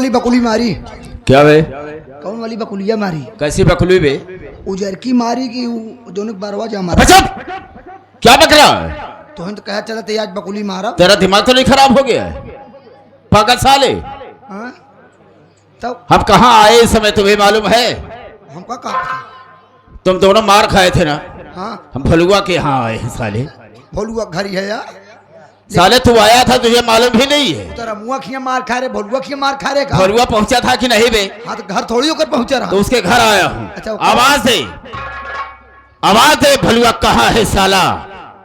वाली बकुली मारी? क्या बे? कौन वाली बकुलिया मारी? कैसी बकलू बे? उजर की मारी कि दोनों बारवा जा मारा? बचत! क्या बक रहा है? तो हम तो कहा चला ते आज बकुली मारा। तेरा दिमाग तो नहीं खराब हो गया है पागल साले? हाँ तब हम कहाँ आए इस समय तुम्हें मालूम है? हमका कहा था? तुम दोनों मार खाए थे ना? हाँ हम फलुआ के यहाँ आए हैं साले। भोलुआ घर ही है यार। साले तू आया था तुझे मालूम भी नहीं है? तेरा मुआ खिया मार खा रहे, भोलुआ खिया मार खा रहे का? फलुआ पहुंचा था कि नहीं बे? हाँ तो घर थोड़ी होकर पहुंचा रहा। तो उसके घर आया हूँ। अच्छा, आवाज दे, आवाज दे फलुआ कहाँ है साला?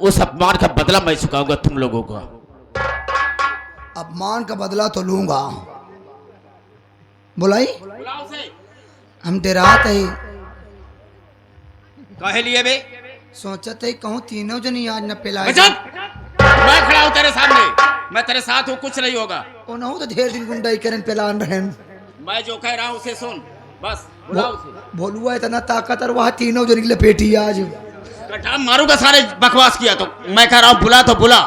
उस अपमान का बदला मैं चुकाऊंगा तुम लोगों को। अपमान का बदला तो लूंगा। बुलाई हम डराते ही कहे लिए बे? सोचते कहूँ तीनों जनी आज न पिलाए। मैं खड़ा हूँ तेरे सामने, मैं तेरे साथ हूँ, कुछ नहीं होगा। ओ ना हो तो ढेर दिन गुंडाई करन पिलान रहे। मैं जो कह रहा हूँ उसे सुन, बस बुलाओ उसे। भोलुआ इतना ताकतवर वहाँ तीनों जनी लपेटी आज। कटा मारूंगा सारे बकवास किया तो। मैं कह रहा हूँ बुला तो बुला।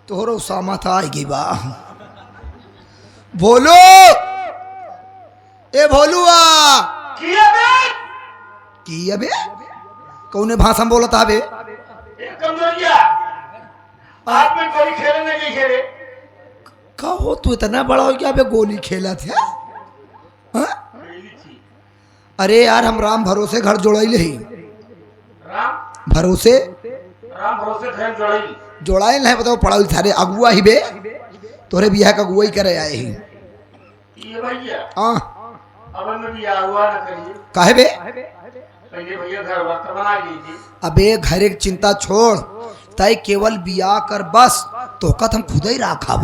तोहरो सामा था आएगी बा। भोलू ए भोलुआ की अबे कौने भाषा में बोलता बे? आप में कोई खेले नहीं खेले? कहो तू इतना बड़ा हो गया बे गोली खेला था? हाँ? अरे यार हम राम भरोसे घर जोड़ाइले ही। राम भरोसे घर जोड़ाई जोड़ाइल है बताओ पढ़ाई थारे अगुआ ही बे। तोरे बियाह का अगुआ ही करे आए ही। ये भैया हाँ अब में भी हुआ ना करिए। काहे बे? पहले भैया घर वर्त बना लीजिए। अबे घर एक चिंता छोड़, तय केवल बियाह कर बस। तो कत हम खुद ही राखब।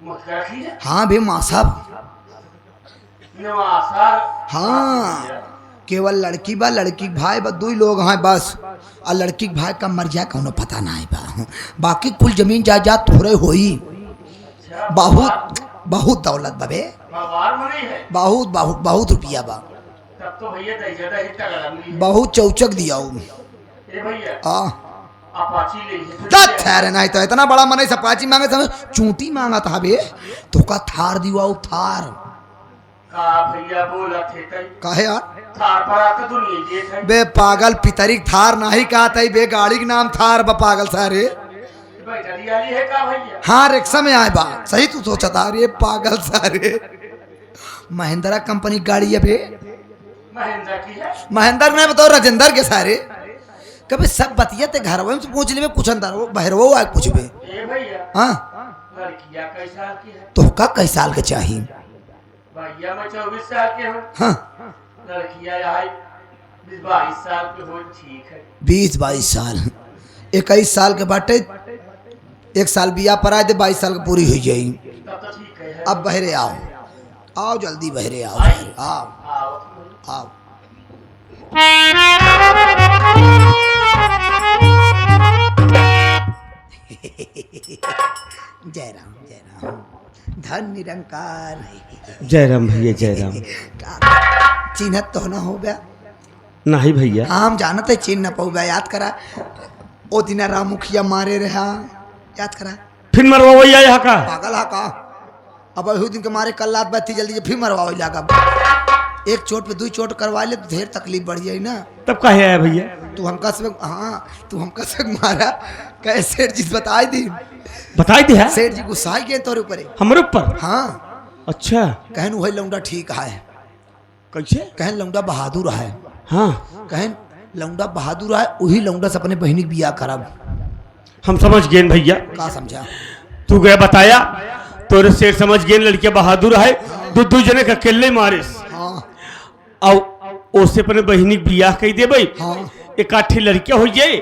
मुझका खींचे हाँ बे माँ साहब। नवासार हाँ केवल लड़की बा, लड़की के भाई बा, दो ही लोग हैं बस। और लड़की के भाई का मर जाए कौनो पता नहीं बा। बाकी कुल जमीन जायदाद तोरे होई। बहुत बहुत दौलत बबे, बाजार में नहीं है। बहुत बहुत बहुत रुपया बा। तब तो भैया ज्यादा हिस्सा गलम बहुत चौचक दिया ए भैया आ अपाची ले ठहरे नहीं तो इतना बड़ा मन सपाची मांगे समय चूंटी मांगा था बे। तो का थार दिवाओ थार। का भैया बोला थे तई काहे यार? थार पर आके दुनिया जे थे बे पागल पितरिक थार नहीं कहते बे, गाड़ी के नाम थार बा पागल सारे। बैटरी वाली है का भैया? हाँ रिक्शा में आए बा। सही तू सोचा था रे पागल सारे। महिंद्रा कंपनी गाड़ी है बे। महेंद्र की है। महेंद्र ने बताओ राजेंद्र के सारे। कभी सब बतिया ते घर में पूछ ले कुछ अंदर वो बहरवो आए कुछ बे। ए भैया हाँ लड़कियां कई साल की है? तो का कई साल के चाहिए? भैया मैं 24 साल के हूँ। हाँ लड़कियां आई 22 साल के हो ठीक है। 20-22 साल 21 साल के बाटे। एक साल बिया पर आए थे 22 साल की पूरी हुई जाई। तब तो ठीक है। अब बहरे आओ, आओ जल्दी बहरे आओ, बहरे आओ आओ आओ। जय राम जय राम, धन निरंकार। जय राम भैया जय राम। चिन्हत तो ना हो गया? नहीं भैया। हाँ हम जानते चिन्ह न पाऊ। याद करा ओ दिन राम मुखिया मारे रहा, याद करा? फिर मरवा वही आया का? पागल हा का? अब अभी दिन के मारे कल रात बैठी जल्दी फिर मरवाओ लगा। एक चोट पे 2 चोट करवा ले तो ढेर तकलीफ बढ़ जाए ना। तब कहे आया भैया? तू हमका सब हाँ तू हमका सब मारा कहे सेठ जी बताई दी। बताई दी है? सेठ जी गुस्सा गए तोरे ऊपर। हमारे ऊपर? हाँ अच्छा कहन वही लौंडा ठीक है। कैसे? कहन लौंडा बहादुर है। हाँ कहन लौंडा बहादुर है, वही लौंडा से अपने बहनी बियाह करब। हम समझ गए भैया। का समझा? तू गया बताया तोरे शेर समझ गए लड़कियां बहादुर है। दो जने का अकेले मारे हाँ और उससे अपने बहनी बियाह कही दे भाई। हाँ एक आठी लड़कियां हो जाए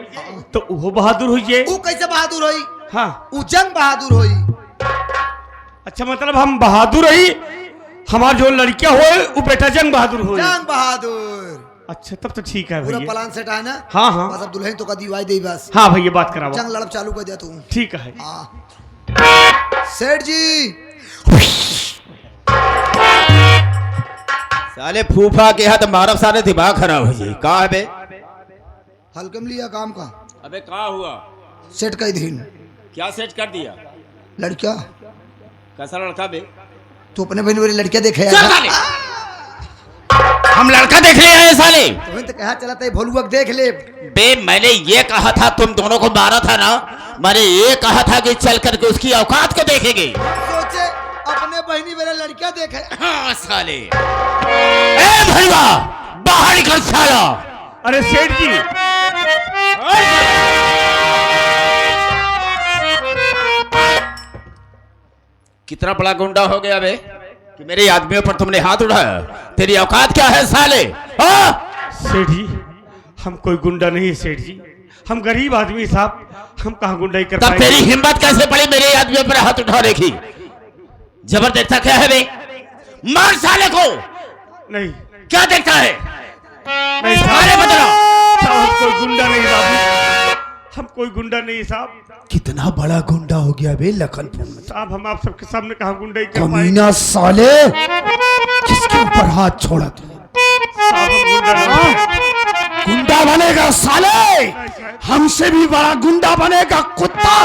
तो वो बहादुर हो जाए। वो कैसे बहादुर होई? हाँ वो जंग बहादुर होई। अच्छा मतलब हम बहादुर ही, हमार जो लड़कियां हो वो बेटा जंग बहादुर हो। जंग बहादुर। अच्छा तब तो ठीक है पूरा भैया। प्लान सेट है ना? हाँ हाँ बस अब दुल्हन तो का दीवाई दे बस। हाँ भैया बात करा। जंग लड़ब चालू कर दिया तू। ठीक है। हाँ सेठ जी। साले फूफा के हाथ मारब साले दिमाग खराब हो जाए। कहाँ है बे? हल्के में लिया काम का। अबे कहाँ हुआ? सेट कई दिन क्या सेट कर दिया? लड़किया कैसा लड़का बे? तू अपने बहन वाली लड़कियां देखे चल साले, हम लड़का देख ले आए साले। तुम्हें तो कहा चला था भोलुआ देख ले। बे मैंने ये कहा था, तुम दोनों को मारा था ना, मैंने ये कहा था कि चल करके उसकी औकात को देखेंगे। सोचे अपने बहनी वाला लड़कियां देखे। हाँ साले। ए भैया बाहर निकल साला। अरे सेठ जी, कितना बड़ा गुंडा हो गया बे कि मेरे आदमियों पर तुमने हाथ उठाया। तेरी औकात क्या है साले? हाँ? सेठ जी हम कोई गुंडा नहीं है सेठ जी, हम गरीब आदमी साहब, हम कहाँ गुंडाई कर तब पाएंगे। तेरी हिम्मत कैसे पड़ी मेरे आदमियों पर हाथ उठाने की? जबर देखता क्या है बे? मार साले को। नहीं क्या देखता है? नहीं साले साहब, बदला। साहब हम कोई गुंडा नहीं बाबू, हम कोई गुंडा नहीं साहब। कितना बड़ा गुंडा हो गया बे लखनपुर में। साहब हम आप सबके सामने कहाँ गुंडाई कर पाएंगे। कमीना साले, किसके ऊपर हाथ छोड़ा तू? साहब हम गुंडा नहीं हैं। गुंडा बनेगा साले, हमसे भी बड़ा गुंडा बनेगा कुत्ता।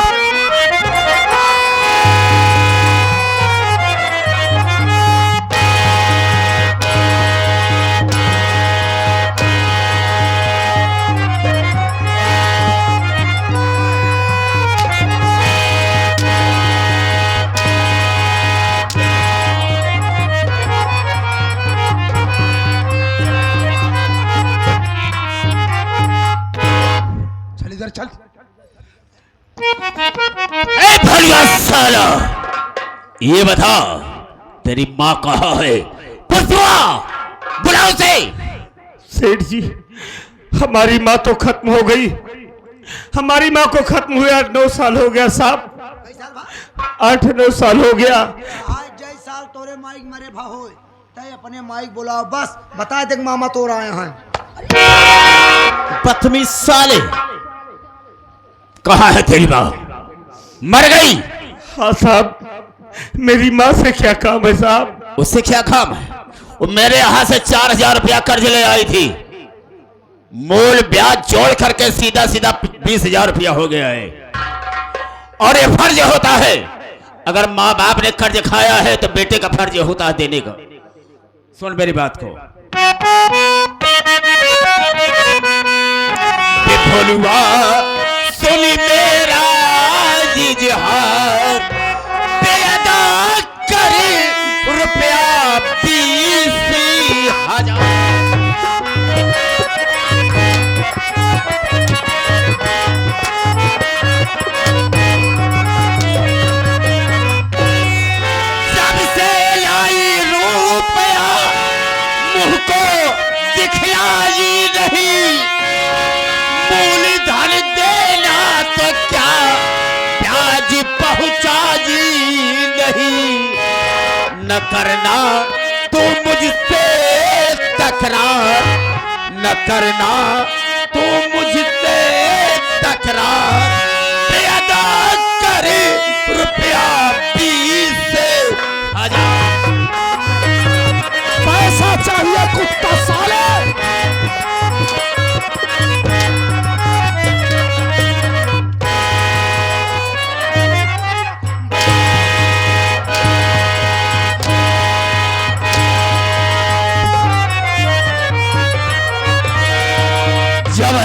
चल इधर चल। ए भड़िया साला, ये बता तेरी माँ कहाँ है? पुष्पा बुलाओ उसे। सेठ जी हमारी माँ तो खत्म हो गई, हमारी माँ को खत्म हुए 8-9 साल हो गया साहब, 8-9 साल हो गया। आज जय साल तोरे माइक मरे भाहो, तय अपने माइक बुलाओ, बस बता दे मामा तोर आए हैं। बदतमीज साले, कहाँ है तेरी माँ? मर गई? हाँ साहब मेरी माँ से क्या काम है साहब? उससे क्या काम है? वो मेरे यहाँ से 4,000 रुपया कर्ज ले आई थी, मूल ब्याज जोड़ करके सीधा सीधा 20,000 रुपया हो गया है। और ये फर्ज होता है, अगर माँ बाप ने कर्ज खाया है तो बेटे का फर्ज होता है देने का। सुन मेरी बात को। भोलुआ सुन मेरा इजहार, बेअदा करे रुपया 20,000। जब से आई रुपया मुंह को दिखलाई नहीं, मूलधन देना तो क्या ब्याज पहुंचा जी नहीं। न करना तू मुझसे तकरार, न करना तू मुझसे तकरार, बेअदा करे रुपया 20,000। पैसा चाहिए कुत्ता साले। जब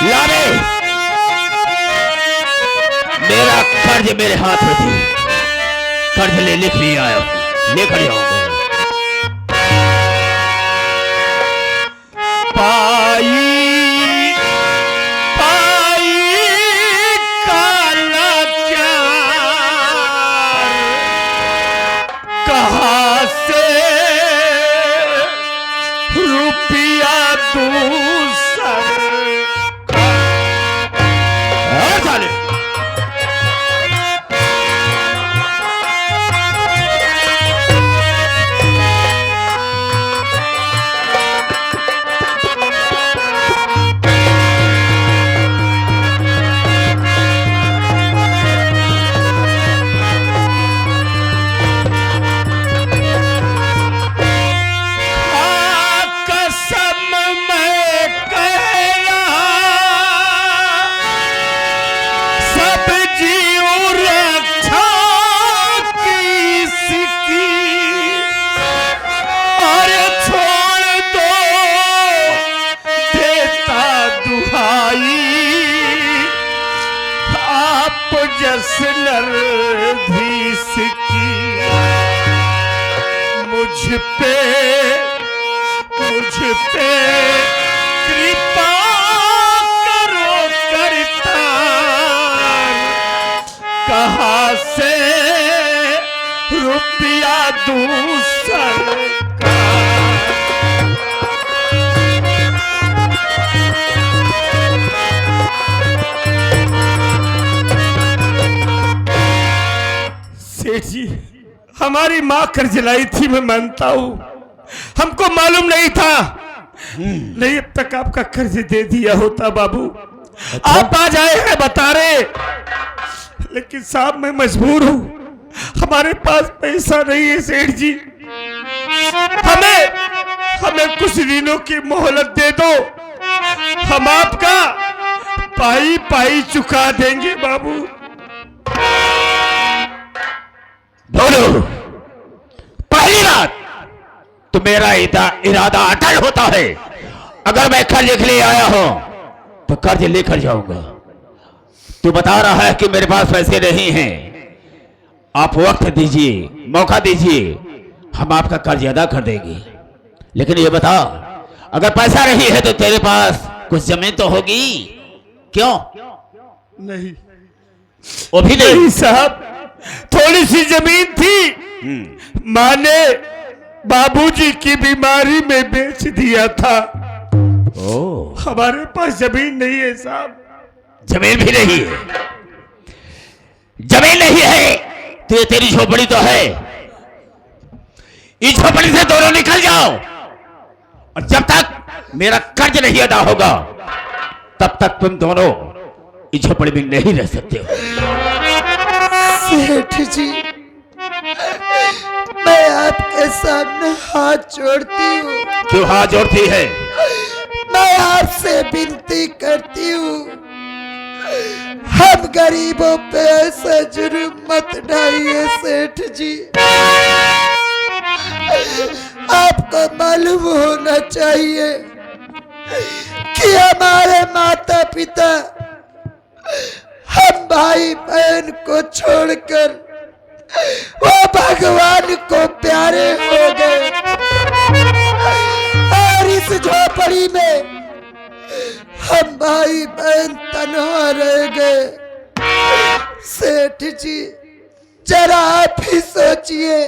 लाने मेरा कर्ज मेरे हाथ में थी, कर्ज ले लिख लिया आया, लेकर आऊंगा। पाई पाई काला चार, कहाँ से रुपया दूसर साले पे कृपा करो करतार, कहाँ से रुपया दूं सरकार। सेठ जी, हमारी माँ कर्ज लाई थी, मैं मानता हूँ, हमको मालूम नहीं था, नहीं अब तक आपका कर्ज दे दिया होता बाबू। आप आज आए हैं बता रहे, लेकिन साहब मैं मजबूर हूँ, हमारे पास पैसा नहीं है सेठ जी, हमें कुछ दिनों की मोहलत दे दो, हम आपका पाई पाई चुका देंगे बाबू। बोलो, पहली बात तो मेरा इरादा अटल होता है, अगर मैं कर्ज के लिए आया हूं तो कर्ज लेकर जाऊंगा। तू बता रहा है कि मेरे पास पैसे नहीं हैं, आप वक्त दीजिए, मौका दीजिए, हम आपका कर्ज अदा कर देंगे। लेकिन ये बता, अगर पैसा नहीं है तो तेरे पास कुछ जमीन तो होगी, क्यों? नहीं, वो भी नहीं साहब, थोड़ी सी जमीन थी, माँ ने बाबूजी की बीमारी में बेच दिया था। हमारे पास जमीन नहीं है साहब। जमीन भी नहीं है? जमीन नहीं है तो ये तेरी झोपड़ी तो है, इस झोपड़ी से दोनों निकल जाओ, और जब तक मेरा कर्ज नहीं अदा होगा तब तक तुम दोनों इस झोपड़ी में नहीं रह सकते हो। सेठ जी, मैं आपके सामने हाथ जोड़ती हूँ। क्यों हाथ जोड़ती है? मैं आपसे विनती करती हूँ, हम गरीबों पे ऐसा जुर्म मत ढाइए सेठ जी। आपको मालूम होना चाहिए कि हमारे माता पिता हम भाई बहन को छोड़कर वो भगवान को प्यारे हो गए, और इस झोपड़ी में हम भाई बहन तन्हा रह गए। सेठ जी, जरा आप ही सोचिए,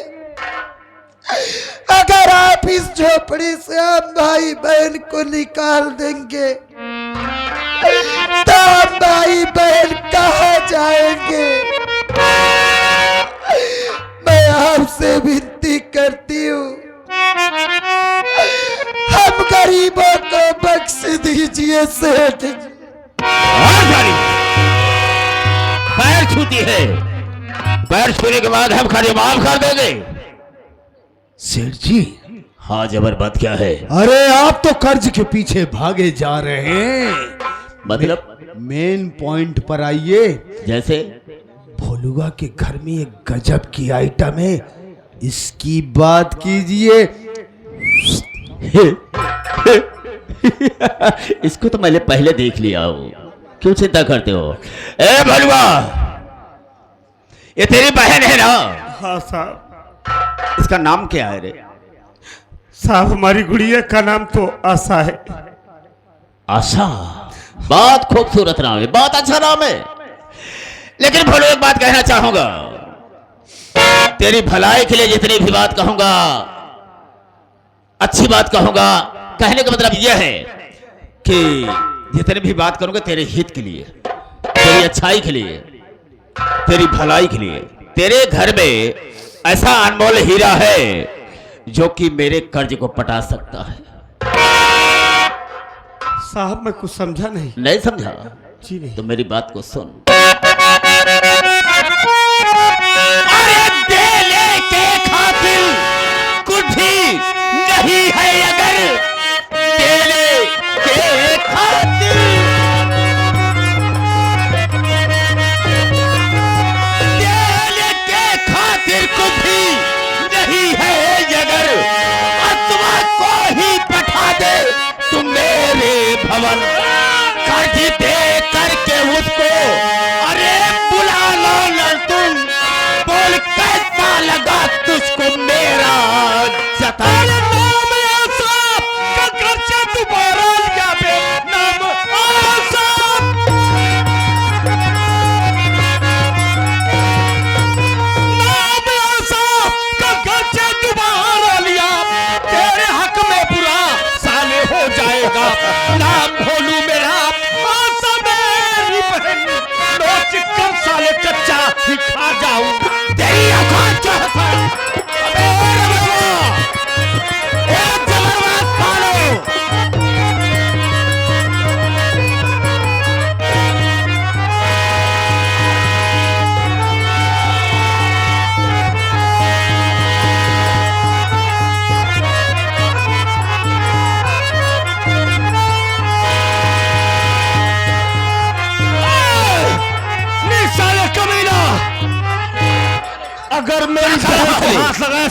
अगर आप इस झोपड़ी से हम भाई बहन को निकाल देंगे तो हम भाई बहन कहाँ जाएंगे? मैं आपसे विनती करती हूँ, हम गरीबों को बख्श दीजिए सेठ जी। पैर छूती है, पैर छूने के बाद हम कर्ज माफ कर देंगे। सेठ जी, हाँ जबर बात क्या है? अरे आप तो कर्ज के पीछे भागे जा रहे हैं, मतलब मेन पॉइंट पर आइए। जैसे भोलुआ के घर में एक गजब की आइटम है, इसकी बात कीजिए। इसको तो मैंने पहले देख लिया हूं, क्यों चिंता करते हो? ए भलुआ, ये तेरी बहन है ना? हाँ साहब। इसका नाम क्या है रे? साहब, हमारी गुड़िया का नाम तो आशा है। आशा? बहुत खूबसूरत नाम है, बहुत अच्छा नाम है। लेकिन भलो, एक बात कहना चाहूंगा, तेरी भलाई के लिए जितनी भी बात कहूंगा, अच्छी बात कहूंगा, कहने का मतलब यह है कि जितनी भी बात करूंगा तेरे हित के लिए, तेरी अच्छाई के लिए, तेरी भलाई के लिए। तेरे घर में ऐसा अनमोल हीरा है जो कि मेरे कर्ज को पटा सकता है। साहब, मैं कुछ समझा नहीं। नहीं समझा? जी नहीं। तो मेरी बात को सुन। अरे देले के खातिर कुछ भी नहीं है, अगर देले के खातिर, देले के खातिर कुछ भी नहीं है, अगर अथवा को ही पठा दे तुम मेरे भवन, कर्ज दे करके उसको, अरे बुला लो न तुम, बोल कैसा लगा तुझको मेरा जतन।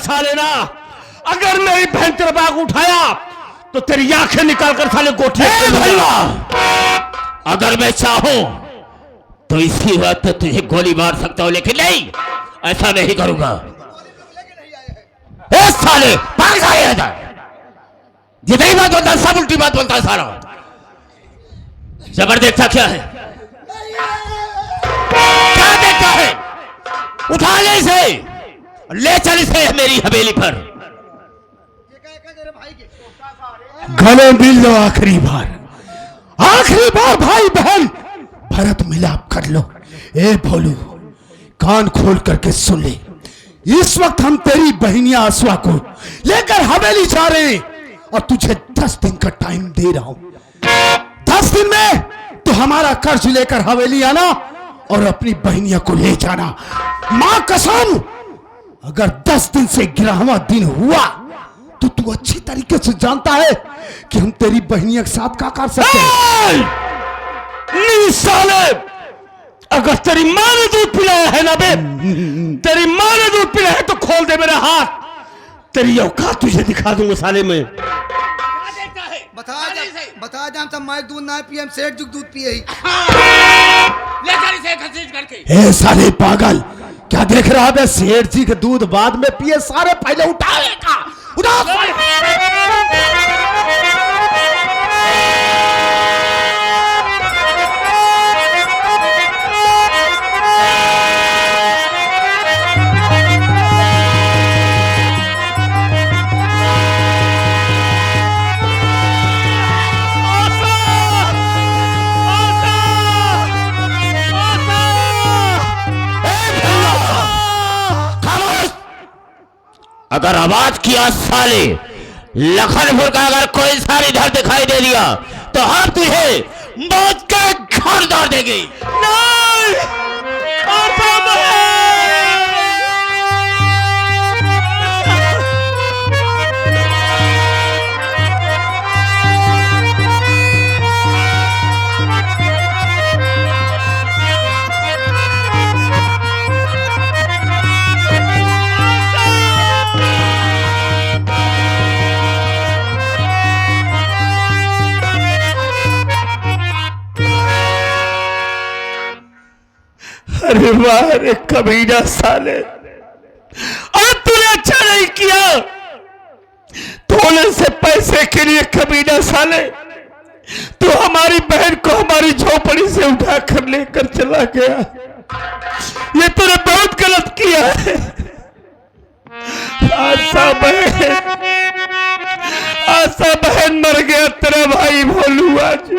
साले ना, अगर मेरी बहन तेरा बैग उठाया तो तेरी आंखें निकाल कर साले गोटी अगर मैं चाहूं तो इसी वक्त तुझे गोली मार सकता हूं, लेकिन नहीं, ऐसा नहीं करूंगा। ए साले भाग जा, जितनी बात बोलता सब उल्टी बात बोलता है सारा। जबर देखता क्या है, क्या देखता है? उठा ले इसे, ले चल इसे मेरी हवेली पर। गले मिल लो आखिरी बार भाई बहन, भरत मिलाप कर लो। ए भोलू, कान खोल करके सुन ले, इस वक्त हम तेरी बहनिया आसवा को लेकर हवेली जा रहे हैं और तुझे 10 दिन का टाइम दे रहा हूं। 10 दिन में तो हमारा कर्ज लेकर हवेली आना और अपनी बहनिया को ले जाना। मां कसम, अगर 10 दिन से 11वां दिन हुआ तो तू अच्छी तरीके से जानता है कि हम तेरी बहनिया के साथ क्या कर सकते हैं। नहीं साले, अगर तेरी मां ने दूध पिलाया है ना बे, तेरी मां ने दूध पिलाया है तो खोल दे मेरा हाथ, तेरी औकात तुझे दिखा दूंगा साले में। बता जा तब मैं दूध ना पिए, हम सेठ जुग दूध पिए ही। ले चल इसे घसीट करके। ए साले पागल, क्या देख रहा है? सेठ जी के दूध बाद में पिए, सारे पहले उठाएगा। उठा अगर आवाज किया साले, लखनपुर का अगर कोई सारी इधर दिखाई दे दिया तो हम तुझे मौत के घर डाल देंगे। नहीं, अरे वाह रे कमीना साले, और तूने अच्छा नहीं किया, थोड़े से पैसे के लिए कमीना साले तू हमारी बहन को हमारी झोपड़ी से उठा कर लेकर चला गया। ये तूने बहुत गलत किया है। आशा बहन मर गया, तेरा भाई भोलू आज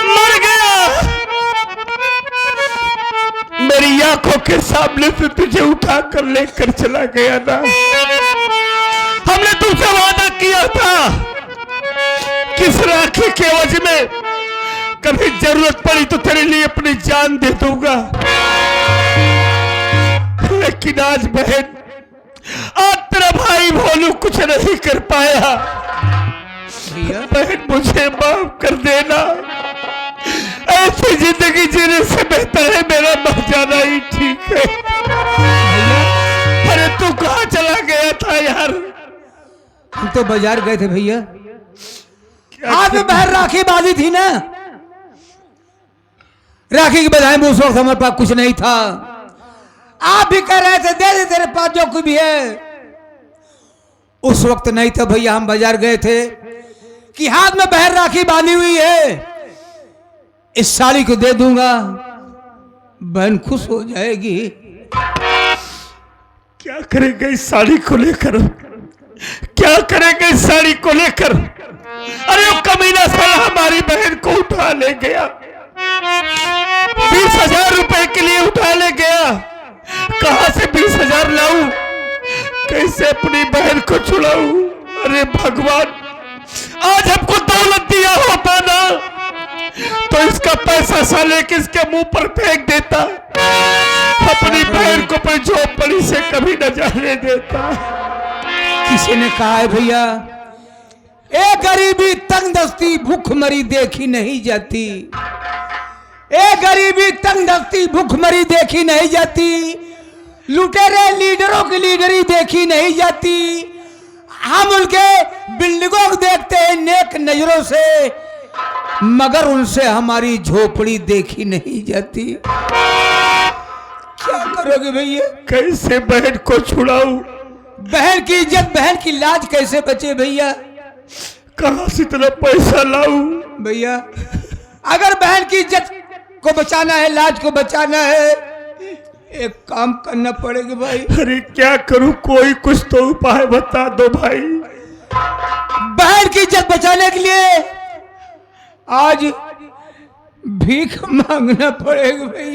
मर गया। मेरी आंखों के सामने से तुझे उठा कर लेकर चला गया ना। हमने तुझसे वादा किया था किस राखी के एवज में कभी जरूरत पड़ी तो तेरे लिए अपनी जान दे दूंगा, लेकिन आज बहन, आज तेरा भाई भोलू कुछ नहीं कर पाया। बहन मुझे माफ कर देना, ऐसी जिंदगी जीने से बेहतर है मेरा मर जाना ही ठीक है। अरे तू कहाँ चला गया था यार? हम तो बाजार गए थे भैया। आज में बहन राखी बांधी थी ना, राखी की बधाई में उस वक्त हमारे पास कुछ नहीं था। आप भी कह रहे थे दे दे तेरे पास जो कुछ भी है, उस वक्त नहीं था भैया। हम बाजार गए थे कि हाथ में बहन राखी बांधी हुई है, इस साड़ी को दे दूंगा, बहन खुश हो जाएगी। क्या करेगा इस साड़ी को लेकर, क्या करेगा इस साड़ी को लेकर? अरे वो कमीना साला हमारी बहन को उठा ले गया, 20,000 रुपए के लिए उठा ले गया। कहां से 20,000 लाऊं, कैसे अपनी बहन को छुड़ाऊं? अरे भगवान, आज हमको दौलत दिया होता ना तो इसका पैसा साले किसके मुंह पर फेंक देता, अपनी बहन को अपनी झोपड़ी से कभी न जाने देता। किसी ने कहा है भैया, ए गरीबी तंगदस्ती भूखमरी देखी नहीं जाती, ए गरीबी तंगदस्ती भूखमरी देखी नहीं जाती, लुटेरे लीडरों की लीडरी देखी नहीं जाती। हम उनके बिल्डिंगों को देखते हैं नेक नजरों से, मगर उनसे हमारी झोपड़ी देखी नहीं जाती। क्या करोगे भैया? कैसे बहन को छुड़ाऊं? बहन की इज्जत, बहन की लाज कैसे बचे भैया? कहां से इतना पैसा लाऊं? भैया अगर बहन की इज्जत को बचाना है, लाज को बचाना है, एक काम करना पड़ेगा भाई। अरे क्या करूं? कोई कुछ तो उपाय बता दो भाई। बहन की इज्जत बचाने के लिए आज भीख मांगना पड़ेगा भाई।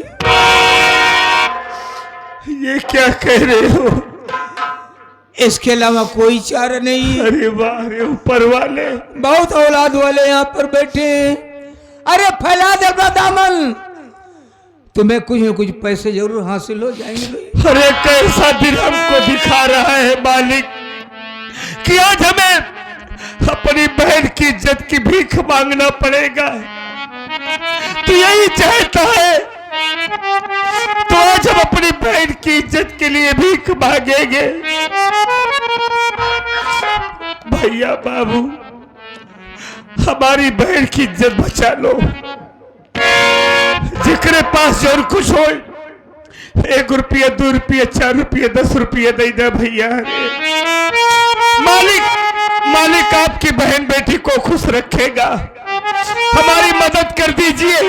ये क्या कह रहे हो? इसके अलावा कोई चारा नहीं। अरे वाह, अरे ऊपर वाले, बहुत औलाद वाले यहाँ पर बैठे हैं। अरे फैला दे अपना दामन, तुम्हें कुछ न कुछ पैसे जरूर हासिल हो जाएंगे भाई। अरे कैसा दिन हमको दिखा रहा है मालिक कि आज हमें अपनी बहन की इज्जत की भीख मांगना पड़ेगा। तो यही चाहता है तो आज हम अपनी बहन की इज्जत के लिए भीख मांगेंगे। भैया बाबू, हमारी बहन की इज्जत बचा लो। जिकरे पास जो कुछ हो, 1 रुपया 2 रुपया 4 रुपया 10 रुपया दे दे भैया। मालिक आपकी बहन बेटी को खुश रखेगा। हमारी मदद कर दीजिए,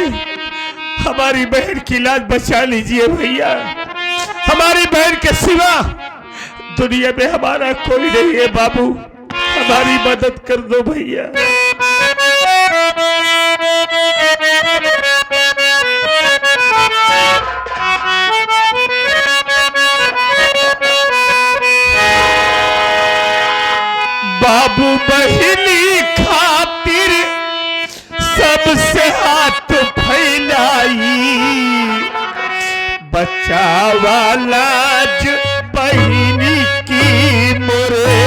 हमारी बहन की लाज बचा लीजिए भैया। हमारी बहन के सिवा दुनिया में हमारा कोई नहीं है बाबू, हमारी मदद कर दो भैया। बाबू बहिनी खातिर सबसे हाथ फैलाई, बचावा लाज बहिनी की मोरे।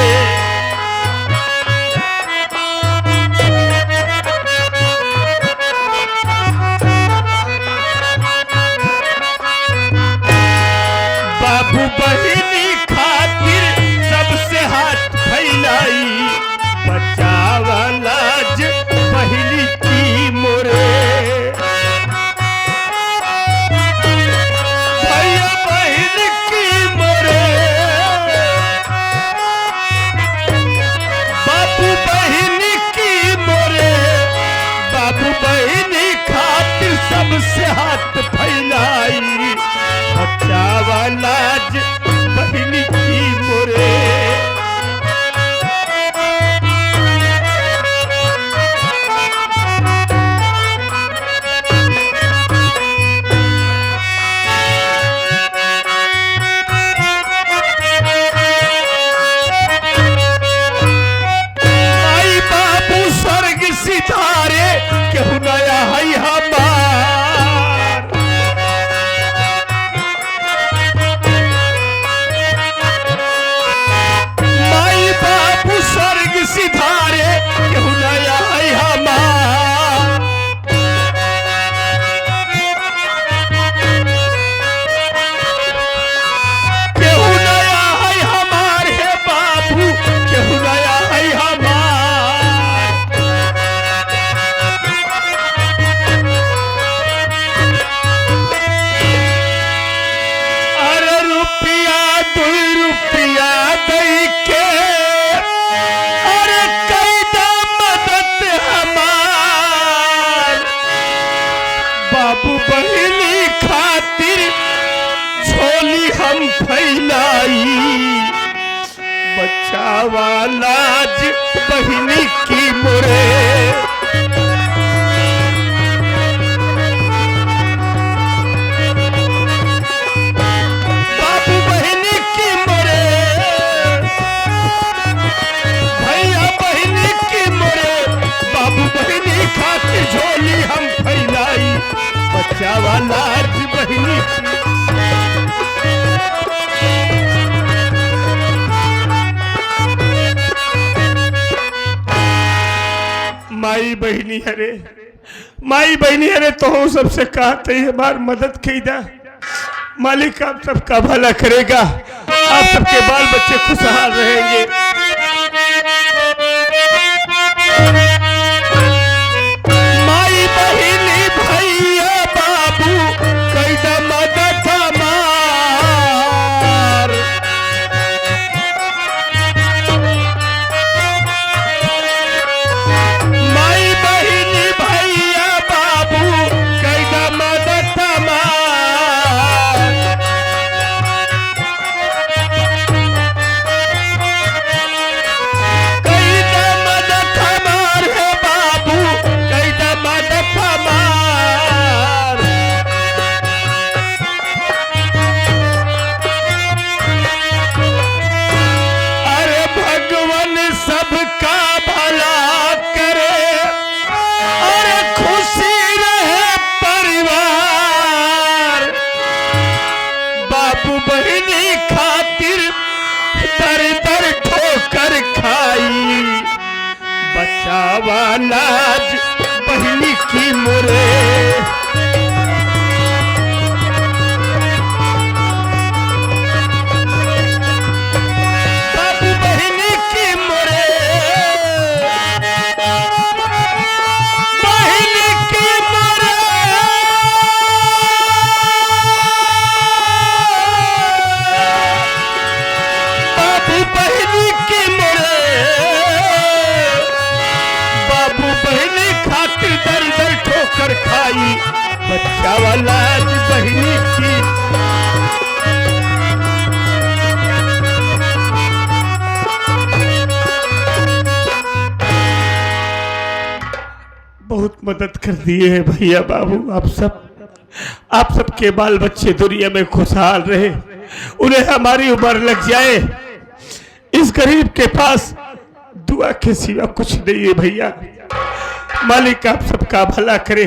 बाबू बहिनी खातिर सबसे हाथ फैलाई, बचावा लाज बहिनी की मोरे। भैया बहिन की मोरे, बाबू बहिनी की मोरे। बाबू बहिनी खातिर सबसे हाथ फैलाई, बचावा लाज बहिनी की मोरे। माई बाबू स्वर्ग सिधारे केहू नया है हमार। माई बाबू स्वर्ग सिधारे केहू नया है हमार। केहू नया है हमार है बाबू, केहू नया है हमार। अरे रुपया 2 रुपया दई के, अरे कैदा मदद हमार। बाबू बहिनी खातिर झोली हम फैलाई, बचावा लाज बहिनी की मोरे। बाबू बहिनी की मोरे, भैया बहिनी की मोरे। बाबू बहिनी खातिर झोली हम फैलाई, बचावा लाज बहिनी की। माई बहिनी हरे, माई बहिनी हरे तो सबसे कहते हमार मदद कीदा। मालिक आप सबका भला करेगा, आप सबके बाल बच्चे खुशहाल रहेंगे। माई बहिनी भैया बाबू कैदा मदद हमार। माई बहिनी भैया बाबू कैदा मदद हमार। कैदा मदद हमार है बाबू, कैदा मदद हमार। अरे भगवान सबका भला करे, अरे खुशी रहे परिवार। बाबू बहिनी खातिर दर दर ठोकर खाई, बचावा लाज बहिनी की मुरे। बाबू बहिनी की मुरे, बहिनी की मुरे। बाबू बहिनी की मुरे, बाबू बहिनी खातिर दर दर ठोकर खाई, बच्चा वाला बहिनी की। बहुत मदद कर दिए हैं भैया बाबू आप सबके बाल बच्चे दुनिया में खुशहाल रहे, उन्हें हमारी उम्र लग जाए। इस गरीब के पास दुआ के सिवा कुछ नहीं है भैया। मालिक आप सबका भला करे,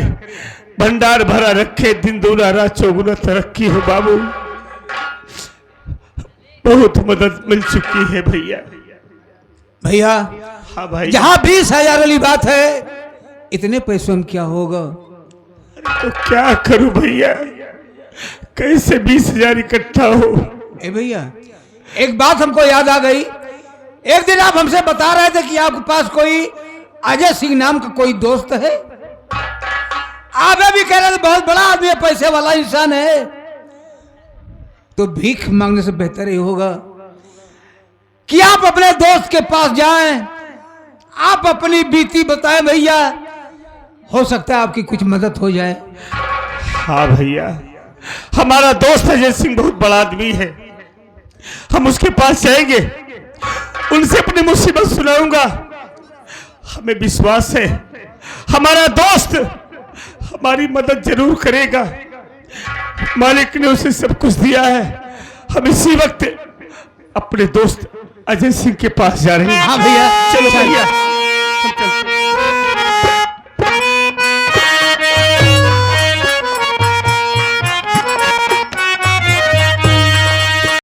भंडार भरा रखे, दिन दूना रात चौगुना तरक्की हो बाबू। बहुत मदद मिल चुकी है भैया। भैया हाँ भाई, जहाँ 20,000 वाली बात है, इतने पैसों में क्या होगा? तो क्या करूं भैया, कैसे 20,000 इकट्ठा हो? ए भैया, एक बात हमको याद आ गई। एक दिन आप हमसे बता रहे थे कि आपके पास कोई अजय सिंह नाम का कोई दोस्त है। आप भी कह रहे थे बहुत बड़ा आदमी है, पैसे वाला इंसान है। तो भीख मांगने से बेहतर ही होगा कि आप अपने दोस्त के पास जाएं, आप अपनी बीती बताएं भैया, हो सकता है आपकी कुछ मदद हो जाए। हाँ भैया, हमारा दोस्त अजय सिंह बहुत बड़ा आदमी है, हम उसके पास जाएंगे, उनसे अपनी मुसीबत सुनाऊंगा। हमें विश्वास है हमारा दोस्त हमारी मदद जरूर करेगा। मालिक ने उसे सब कुछ दिया है। हम इसी वक्त अपने दोस्त अजय सिंह के पास जा रहे हैं। हाँ भैया, चलो भैया, हम चलते हैं।